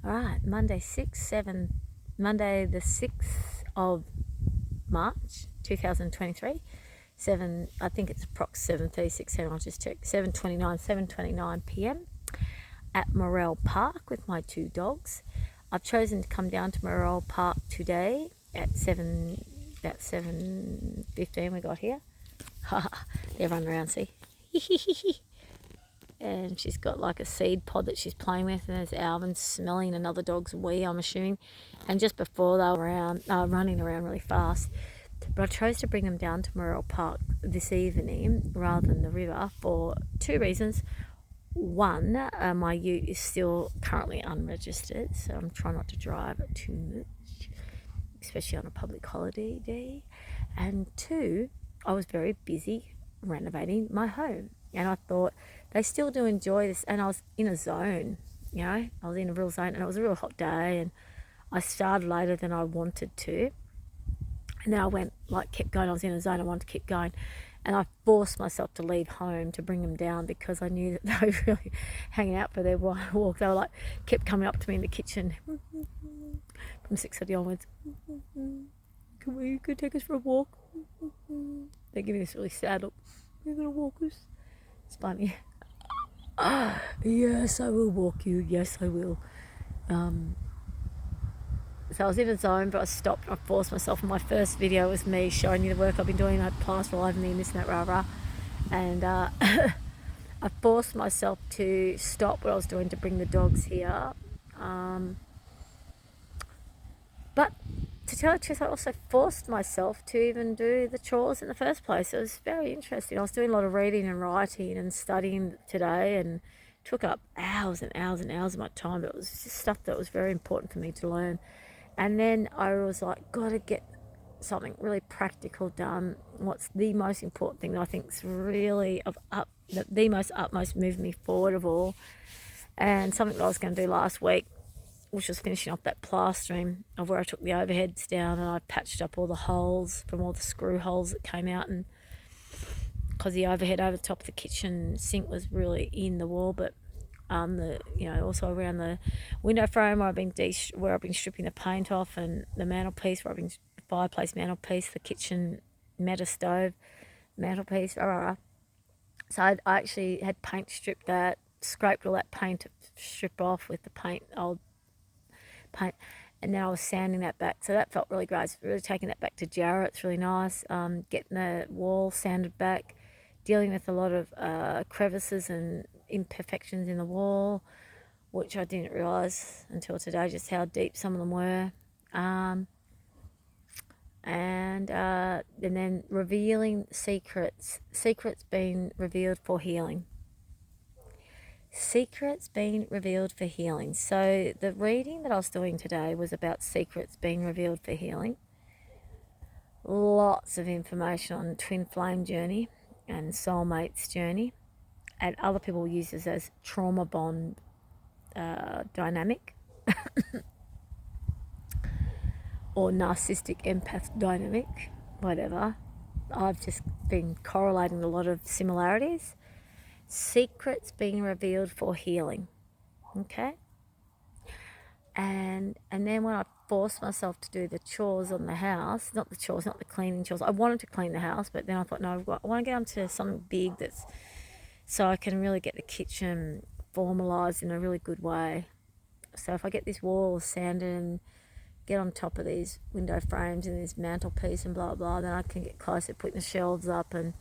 Alright, Monday the 6th of March 2023. I think it's approx 7:36, I'll just check. 7:29 p.m. at Morell Park with my two dogs. I've chosen to come down to Morell Park today at about 7:15 we got here. They're running around, see? And she's got like a seed pod that she's playing with, and there's Alvin smelling another dog's wee, I'm assuming. And just before they were running around really fast. But I chose to bring them down to Morell Park this evening rather than the river for two reasons. One, my ute is still currently unregistered, so I'm trying not to drive it too much, especially on a public holiday day. And two, I was very busy renovating my home, and I thought they still do enjoy this, and I was in a zone, I was in a real zone, and it was a real hot day, and I started later than I wanted to, and then I kept going. I was in a zone, I wanted to keep going, and I forced myself to leave home to bring them down because I knew that they were really hanging out for their walk. They were kept coming up to me in the kitchen from 6:30 onwards. Can you take us for a walk? They give me this really sad look. You're gonna walk us? It's funny. Yes, I will walk you. Yes, I will. So I was in a zone, but I stopped. I forced myself. And my first video was me showing you the work I've been doing. I had plaster all over me and this and that, rah rah. And I forced myself to stop what I was doing to bring the dogs here. But to tell the truth, I also forced myself to even do the chores in the first place. It was very interesting. I was doing a lot of reading and writing and studying today, and took up hours and hours and hours of my time. But it was just stuff that was very important for me to learn. And then I was like, got to get something really practical done. What's the most important thing that I think is really the most utmost moved me forward of all, and something that I was going to do last week, which was finishing off that plastering of where I took the overheads down, and I patched up all the holes from all the screw holes that came out, and because the overhead over the top of the kitchen sink was really in the wall, but also around the window frame where I've been stripping the paint off, and the mantelpiece the fireplace mantelpiece, the kitchen meta stove mantelpiece. So I actually had paint stripped that, scraped all that paint strip off with the old paint, and then I was sanding that back. So that felt really great. Really taking that back to Jarrah. It's really nice. Getting the wall sanded back, dealing with a lot of crevices and imperfections in the wall, which I didn't realise until today just how deep some of them were. And then revealing secrets being revealed for healing. Secrets being revealed for healing. So the reading that I was doing today was about secrets being revealed for healing. Lots of information on TwinFlame Journey and Soulmates Journey, and other people use this as trauma bond dynamic or narcissistic empath dynamic, whatever. I've just been correlating a lot of similarities. Secrets being revealed for healing. Okay? And then when I forced myself to do the chores on the house, not the cleaning chores. I wanted to clean the house, but then I thought, no, I want to get onto something big so I can really get the kitchen formalised in a really good way. So if I get this wall sanded and get on top of these window frames and this mantelpiece and blah blah, then I can get closer, putting the shelves up and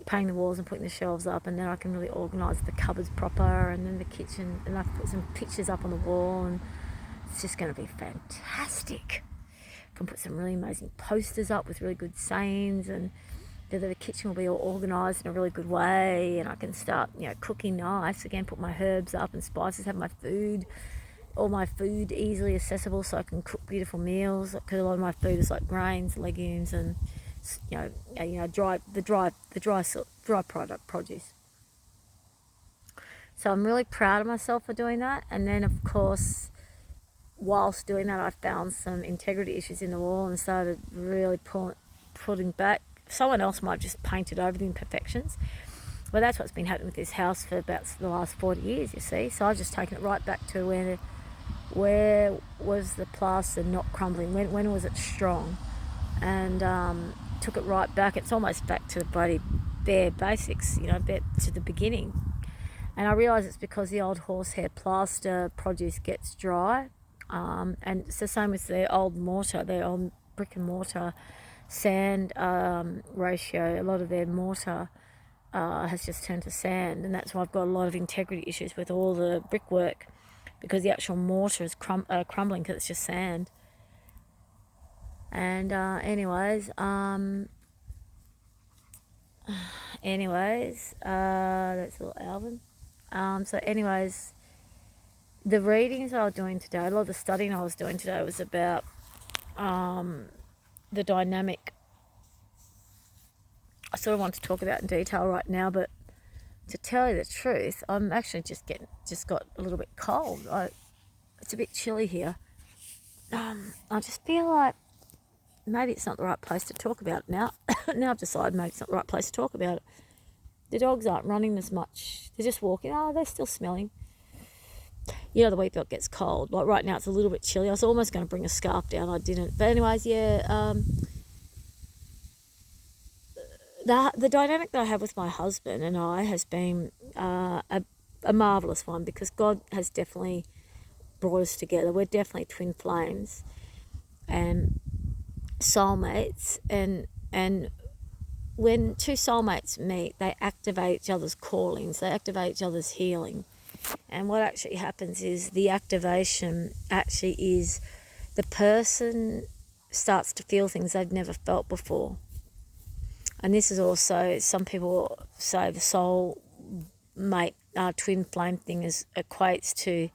painting the walls and putting the shelves up, and then I can really organise the cupboards proper, and then the kitchen, and I can put some pictures up on the wall, and it's just going to be fantastic. I can put some really amazing posters up with really good sayings, and the kitchen will be all organised in a really good way, and I can start cooking nice again, put my herbs up and spices, have all my food easily accessible, so I can cook beautiful meals, because a lot of my food is like grains, legumes, and dry product produce. So I'm really proud of myself for doing that. And then of course, whilst doing that, I found some integrity issues in the wall and started really putting back. Someone else might have just painted over the imperfections, but that's what's been happening with this house for about the last 40 years, you see. So I've just taken it right back to where where was the plaster not crumbling? When was it strong? And took it right back. It's almost back to the bloody bare basics, back to the beginning. And I realise it's because the old horsehair plaster produce gets dry. And it's the same with the old mortar, the old brick and mortar sand ratio. A lot of their mortar has just turned to sand, and that's why I've got a lot of integrity issues with all the brickwork, because the actual mortar is crumbling because it's just sand. And anyways, that's a little Alvin. So anyways, the readings I was doing today, a lot of the studying I was doing today was about the dynamic. I sort of want to talk about in detail right now, but to tell you the truth, I'm actually just got a little bit cold. It's a bit chilly here. I just feel like maybe it's not the right place to talk about it now. Now I've decided maybe it's not the right place to talk about it. The dogs aren't running as much. They're just walking. Oh, they're still smelling. The wheat belt gets cold. Like right now it's a little bit chilly. I was almost going to bring a scarf down. I didn't. But anyways, yeah. The dynamic that I have with my husband and I has been a marvellous one, because God has definitely brought us together. We're definitely twin flames and soulmates, and when two soulmates meet, they activate each other's callings, they activate each other's healing. And what actually happens is the activation actually is the person starts to feel things they've never felt before. And this is also, some people say the soul mate twin flame thing equates to,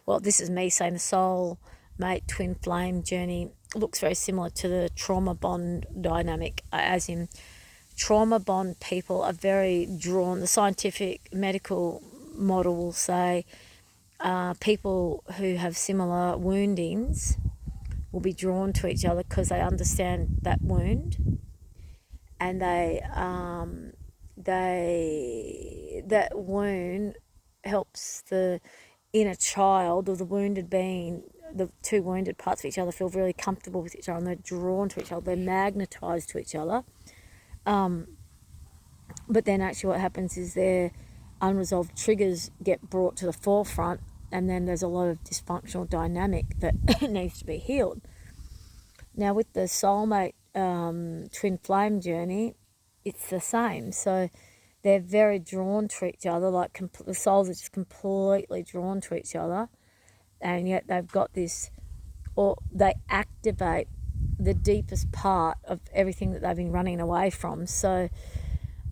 well, this is me saying the soul mate twin flame journey looks very similar to the trauma bond dynamic, as in trauma bond people are very drawn. The scientific medical model will say people who have similar woundings will be drawn to each other because they understand that wound, and that wound helps the inner child or the wounded being, the two wounded parts of each other, feel really comfortable with each other, and they're drawn to each other, they're magnetized to each other. But then actually what happens is their unresolved triggers get brought to the forefront, and then there's a lot of dysfunctional dynamic that needs to be healed. Now with the soulmate twin flame journey, it's the same. So they're very drawn to each other, like the souls are just completely drawn to each other, and yet they've got this, or they activate the deepest part of everything that they've been running away from. So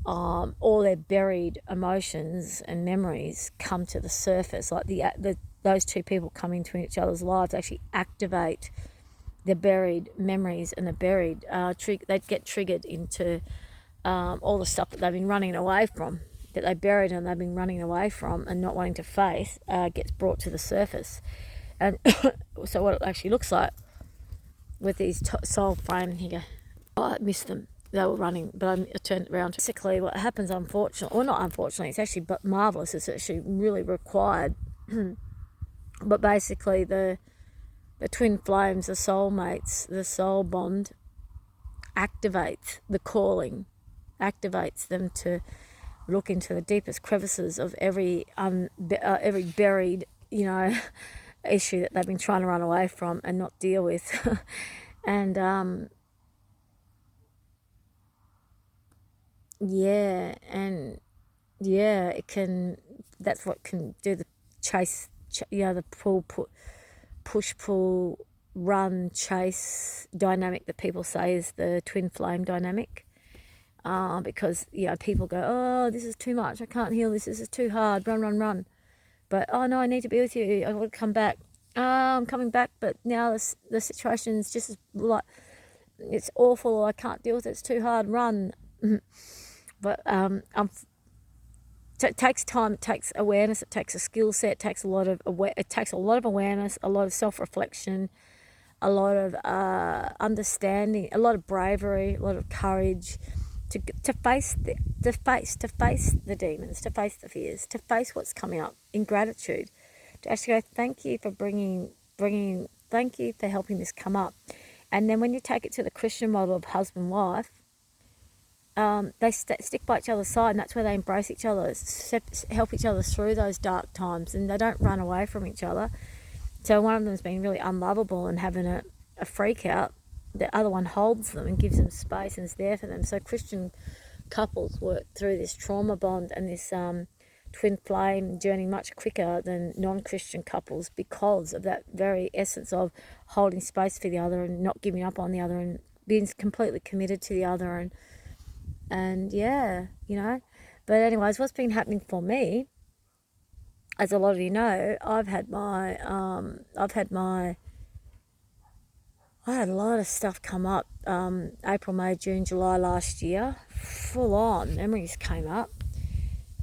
all their buried emotions and memories come to the surface. Like those two people coming into each other's lives actually activate the buried memories and the buried they get triggered into all the stuff that they've been running away from, that they buried and they've been running away from and not wanting to face, gets brought to the surface. And so what it actually looks like with these soul frame here, I missed them. They were running, but I turned around. Basically, what happens, unfortunately, or not unfortunately, it's actually marvellous. It's actually really required. But basically, the twin flames, the soulmates, the soul bond, activates the calling, activates them to look into the deepest crevices of every buried, issue that they've been trying to run away from and not deal with. And it can, that's what can do the chase, the push pull run chase dynamic that people say is the twin flame dynamic, because people go, oh, this is too much, I can't heal this is too hard, run, but oh no, I need to be with you, I want to come back, I'm coming back, but now the situation is just like, it's awful, I can't deal with it, it's too hard, run. But it takes time, it takes awareness, it takes a skill set, it takes a lot of awareness, a lot of self-reflection, a lot of understanding, a lot of bravery, a lot of courage to face the demons, to face the fears, to face what's coming up in gratitude, to actually go, thank you for bringing thank you for helping this come up. And then when you take it to the Christian model of husband-wife, they stick by each other's side, and that's where they embrace each other, help each other through those dark times, and they don't run away from each other. So one of them's been really unlovable and having a freak out, the other one holds them and gives them space and is there for them. So Christian couples work through this trauma bond and this twin flame journey much quicker than non-Christian couples, because of that very essence of holding space for the other and not giving up on the other and being completely committed to the other. And yeah, you know. But anyways, what's been happening for me, as a lot of you know, I had a lot of stuff come up, April, May, June, July last year. Full on memories came up.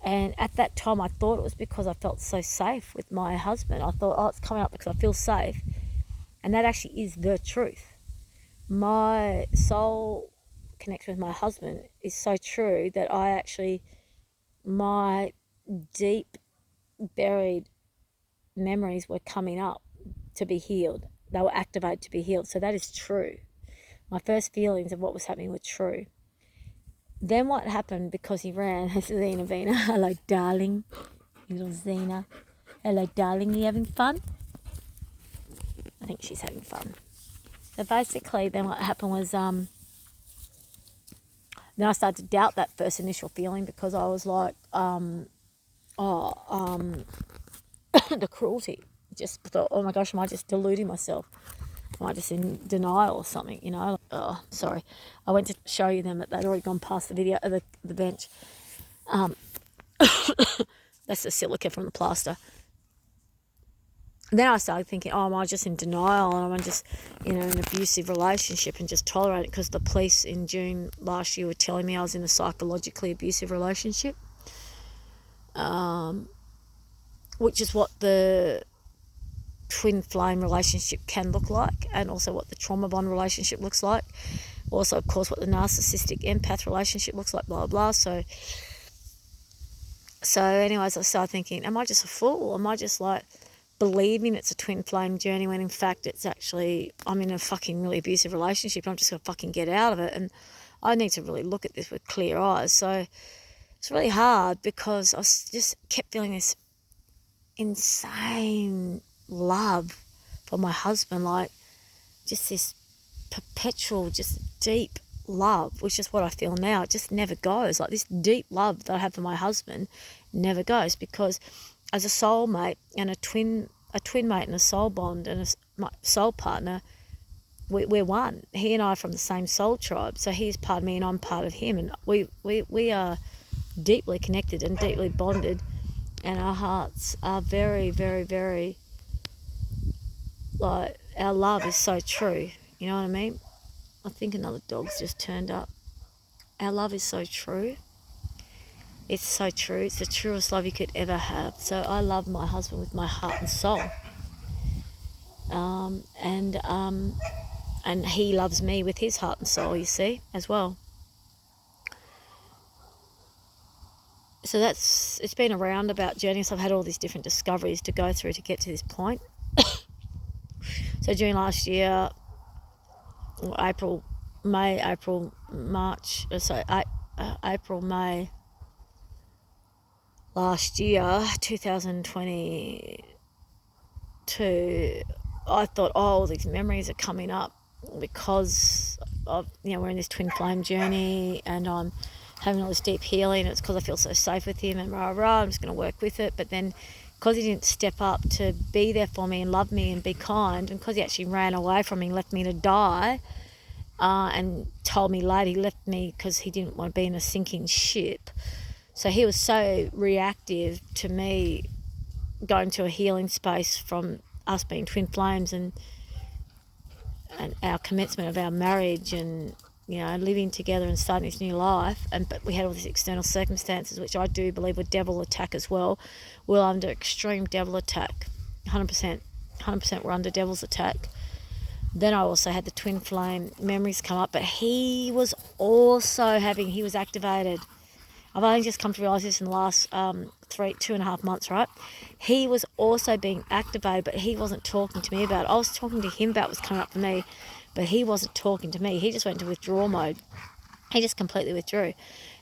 And at that time, I thought it was because I felt so safe with my husband. I thought, oh, it's coming up because I feel safe. And that actually is the truth. My soul connection with my husband is so true that my deep buried memories were coming up to be healed. They were activated to be healed. So that is true. My first feelings of what was happening were true. Then what happened, because he ran, Zena Vina, hello darling, little Zena. Hello darling, you having fun? I think she's having fun. So basically then what happened was, then I started to doubt that first initial feeling, because I was like, the cruelty. Just thought, oh my gosh, am I just deluding myself? Am I just in denial or something, you know? Oh, sorry. I went to show you them, but they'd already gone past the video, the bench. That's the silica from the plaster. Then I started thinking, oh, am I just in denial, and I'm just, in an abusive relationship and just tolerate it, because the police in June last year were telling me I was in a psychologically abusive relationship, which is what the twin flame relationship can look like, and also what the trauma bond relationship looks like. Also, of course, what the narcissistic empath relationship looks like, blah, blah. So anyways, I started thinking, am I just a fool? Am I just like believing it's a twin flame journey when in fact it's actually, I'm in a fucking really abusive relationship and I'm just going to fucking get out of it? And I need to really look at this with clear eyes. So it's really hard, because I just kept feeling this insane love for my husband, like just this perpetual, just deep love, which is what I feel now. It just never goes. Like this deep love that I have for my husband never goes, because as a soulmate and a twin mate and a soul bond and my soul partner, we're one. He and I are from the same soul tribe, so he's part of me and I'm part of him, and we are deeply connected and deeply bonded, and our hearts are very, very, very, like, our love is so true. You know what I mean? I think another dog's just turned up. Our love is so true. It's so true. It's the truest love you could ever have. So I love my husband with my heart and soul. And he loves me with his heart and soul, you see, as well. So it's been a roundabout journey. So I've had all these different discoveries to go through to get to this point. So during last year, April, May last year, 2022, I thought, oh, all these memories are coming up because of, we're in this twin flame journey and I'm having all this deep healing. It's because I feel so safe with him and I'm just going to work with it. But then because he didn't step up to be there for me and love me and be kind, and because he actually ran away from me and left me to die, and told me later he left me because he didn't want to be in a sinking ship. So he was so reactive to me going to a healing space from us being twin flames and our commencement of our marriage and, living together and starting this new life. But we had all these external circumstances, which I do believe were devil attack as well. We're under extreme devil attack, 100%. 100% we're under devil's attack. Then I also had the twin flame memories come up, but he was activated. I've only just come to realise this in the last 2.5 months, right? He was also being activated, but he wasn't talking to me about it. I was talking to him about what's coming up for me, but he wasn't talking to me. He just went into withdrawal mode. He just completely withdrew.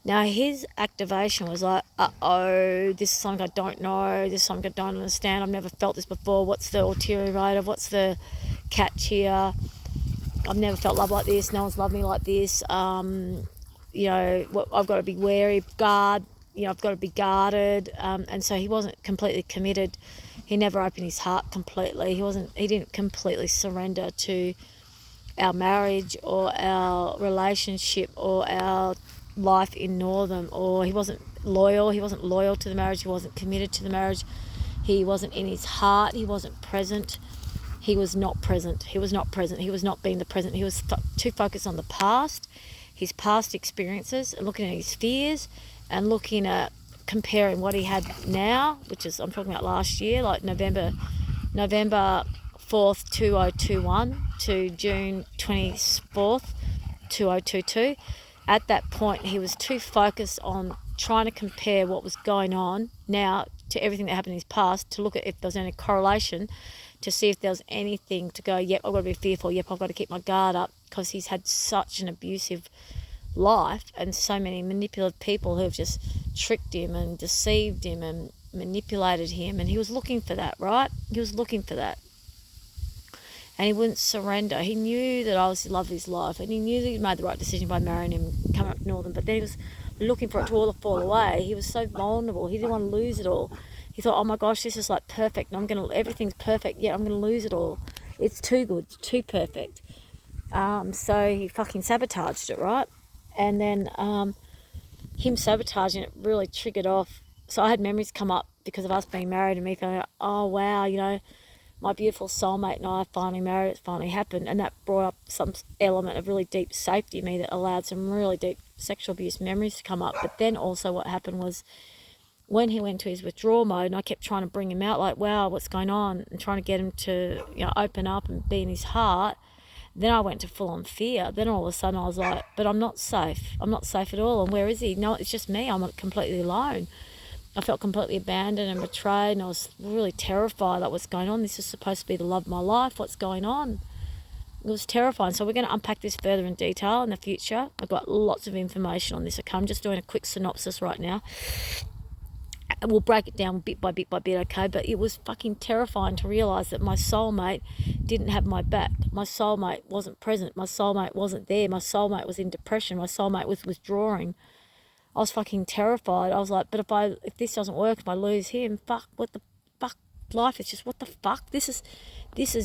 Now, his activation was like, uh-oh, this is something I don't know. This is something I don't understand. I've never felt this before. What's the ulterior motive? What's the catch here? I've never felt love like this. No one's loved me like this. You know, I've got to be wary, guard. You know, I've got to be guarded. And so he wasn't completely committed. He never opened his heart completely. He didn't completely surrender to our marriage or our relationship or our life in Northern, or he wasn't loyal to the marriage. He wasn't committed to the marriage. He wasn't in his heart. He wasn't present. He was not present. He was not being the present. He was too focused on the past, his past experiences, and looking at his fears and looking at comparing what he had now, which is, I'm talking about last year, like November 4th, 2021 to June 24th, 2022. At that point, he was too focused on trying to compare what was going on now to everything that happened in his past, to look at if there was any correlation, to see if there was anything to go, yep, I've got to be fearful, yep, I've got to keep my guard up, because he's had such an abusive life and so many manipulative people who have just tricked him and deceived him and manipulated him, and he was looking for that, right? He was looking for that. And he wouldn't surrender. He knew that I was the love of his life, and he knew that he'd made the right decision by marrying him, coming up to Northern, but then he was looking for it to all fall away. He was so vulnerable. He didn't want to lose it all. He thought, oh my gosh, this is like perfect, and everything's perfect, yet I'm going to lose it all. It's too good, it's too perfect. So he fucking sabotaged it, right? And then him sabotaging it really triggered off. So I had memories come up because of us being married and me feeling, oh wow, you know, my beautiful soulmate and I finally married, it's finally happened. And that brought up some element of really deep safety in me that allowed some really deep sexual abuse memories to come up. But then also what happened was, when he went to his withdrawal mode and I kept trying to bring him out, like, wow, what's going on, and trying to get him to, you know, open up and be in his heart, then I went to full on fear. Then all of a sudden I was like, but I'm not safe. I'm not safe at all. And where is he? No, it's just me. I'm completely alone. I felt completely abandoned and betrayed, and I was really terrified, like, what's going on? This is supposed to be the love of my life. What's going on? It was terrifying. So we're going to unpack this further in detail in the future. I've got lots of information on this. Okay, I'm just doing a quick synopsis right now. We'll break it down bit by bit by bit, okay? But it was fucking terrifying to realise that my soulmate didn't have my back. My soulmate wasn't present. My soulmate wasn't there. My soulmate was in depression. My soulmate was withdrawing. I was fucking terrified. I was like, but if this doesn't work, if I lose him, fuck, what the fuck? Life is just, what the fuck? This is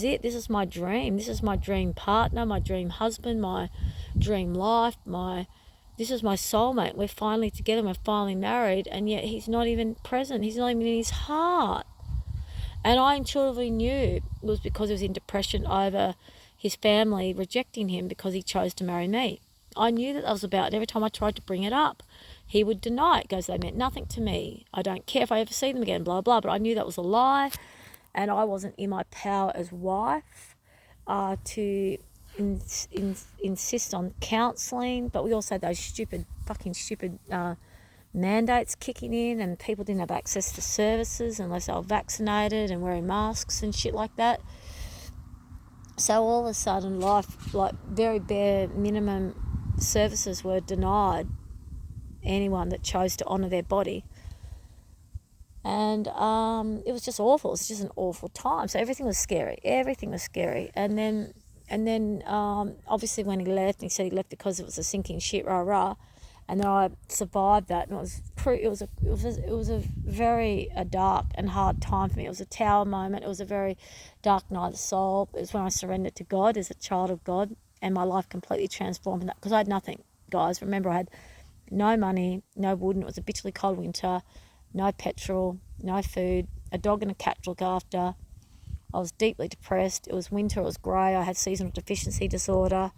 it. This is my dream. This is my dream partner, my dream husband, my dream life, this is my soulmate. We're finally together, we're finally married, and yet he's not even present. He's not even in his heart. And I intuitively knew it was because he was in depression over his family rejecting him because he chose to marry me. I knew that was about, and every time I tried to bring it up, he would deny it. Goes, they meant nothing to me. I don't care if I ever see them again, blah, blah. But I knew that was a lie, and I wasn't in my power as wife to insist on counselling. But we also had those stupid mandates kicking in, and people didn't have access to services unless they were vaccinated and wearing masks and shit like that. So all of a sudden, life, like very bare minimum services were denied anyone that chose to honour their body. And it was just awful. It was just an awful time. So everything was scary. And then obviously when he left, he said he left because it was a sinking ship, rah. And then I survived that, and it was a very dark and hard time for me. It was a tower moment. It was a very dark night of the soul. It was when I surrendered to God as a child of God, and my life completely transformed from that, because I had nothing, guys. Remember, I had no money, no wood, and it was a bitterly cold winter, no petrol, no food, a dog and a cat to look after. I was deeply depressed. It was winter, it was grey. I had seasonal deficiency disorder.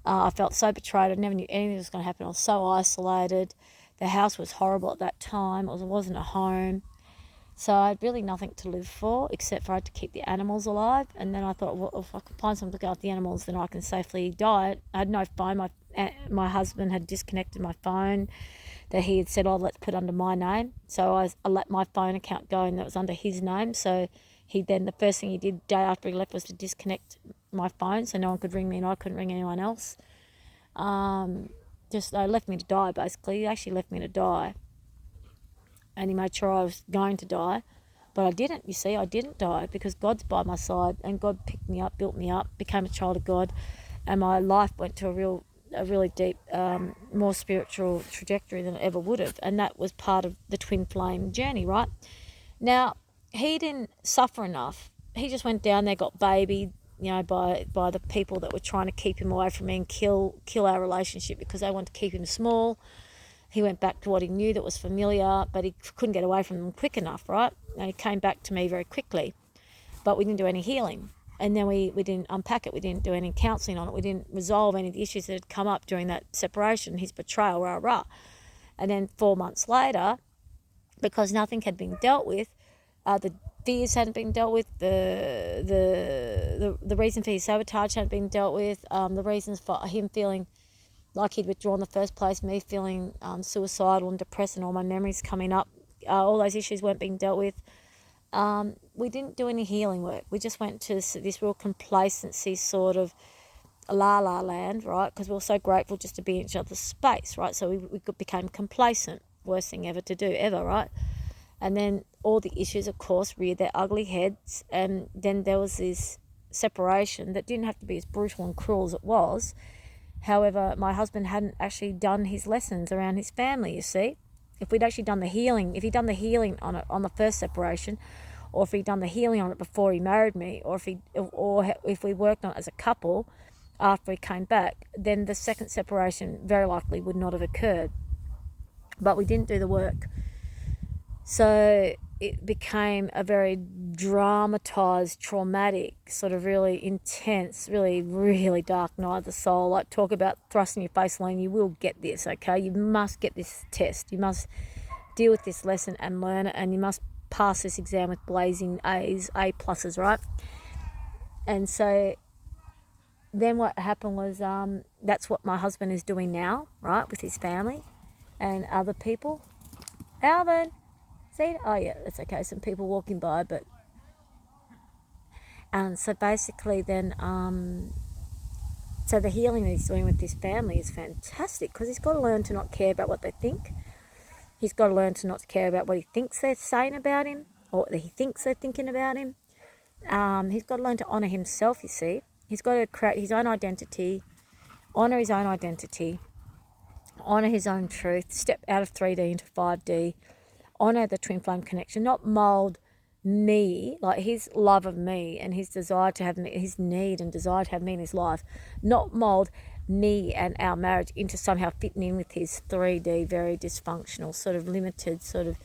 I felt so betrayed. I never knew anything was going to happen. I was so isolated. The house was horrible at that time. It wasn't a home. So I had really nothing to live for except for I had to keep the animals alive. And then I thought, well, if I can find something to go with the animals, then I can safely die. I had no phone. my husband had disconnected my phone that he had said, oh, let's put under my name. So I let my phone account go and that was under his name. So he then, the first thing he did day after he left was to disconnect my phone so no one could ring me and I couldn't ring anyone else. Just they left me to die, basically. He actually left me to die. And he made sure I was going to die. But I didn't, you see, I didn't die because God's by my side and God picked me up, built me up, became a child of God, and my life went to a really deep, more spiritual trajectory than it ever would have. And that was part of the TwinFlame journey, right? Now, he didn't suffer enough. He just went down there, got babied, by the people that were trying to keep him away from me and kill our relationship because they wanted to keep him small. He went back to what he knew that was familiar, but he couldn't get away from them quick enough, right? And he came back to me very quickly, but we didn't do any healing. And then we didn't unpack it. We didn't do any counselling on it. We didn't resolve any of the issues that had come up during that separation, his betrayal, rah. And then 4 months later, because nothing had been dealt with, the fears hadn't been dealt with, the reason for his sabotage hadn't been dealt with, the reasons for him feeling like he'd withdrawn in the first place, me feeling suicidal and depressed and all my memories coming up, all those issues weren't being dealt with. We didn't do any healing work. We just went to this real complacency sort of la land, right? Because we were so grateful just to be in each other's space, right? So we became complacent. Worst thing ever to do, ever, right? And then all the issues, of course, reared their ugly heads. And then there was this separation that didn't have to be as brutal and cruel as it was. However, my husband hadn't actually done his lessons around his family, you see. If we'd actually done the healing, if he'd done the healing on it on the first separation, or if he'd done the healing on it before he married me, or if we worked on it as a couple after he came back, then the second separation very likely would not have occurred. But we didn't do the work. So it became a very dramatized, traumatic, sort of really intense, really, really dark night of the soul. Like, talk about thrusting your face, Lane, you will get this, okay? You must get this test. You must deal with this lesson and learn it, and you must pass this exam with blazing A's, A pluses, right? And so then what happened was that's what my husband is doing now, right, with his family and other people. Alvin! See? Oh yeah, that's okay. Some people walking by, but so basically then so the healing that he's doing with his family is fantastic because he's got to learn to not care about what they think. He's got to learn to not care about what he thinks they're saying about him or what he thinks they're thinking about him. He's got to learn to honour himself, you see. He's got to create his own identity, honour his own identity, honour his own truth, step out of 3D into 5D, honour the twin flame connection, not mould me, like his love of me and his desire to have me, his need and desire to have me in his life, not mould me and our marriage into somehow fitting in with his 3D, very dysfunctional, sort of limited, sort of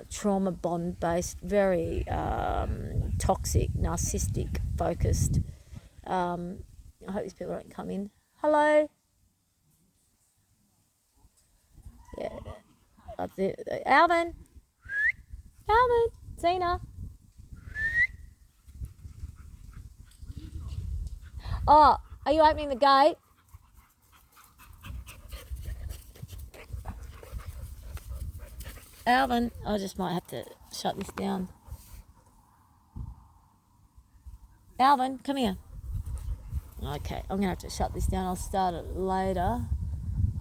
trauma bond based, very toxic, narcissistic focused. I hope these people don't come in. Hello. Yeah. Alvin, Zena. Oh, are you opening the gate? Alvin, I just might have to shut this down. Alvin, come here. Okay, I'm going to have to shut this down. I'll start it later.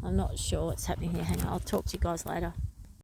I'm not sure what's happening here. Hang on, I'll talk to you guys later.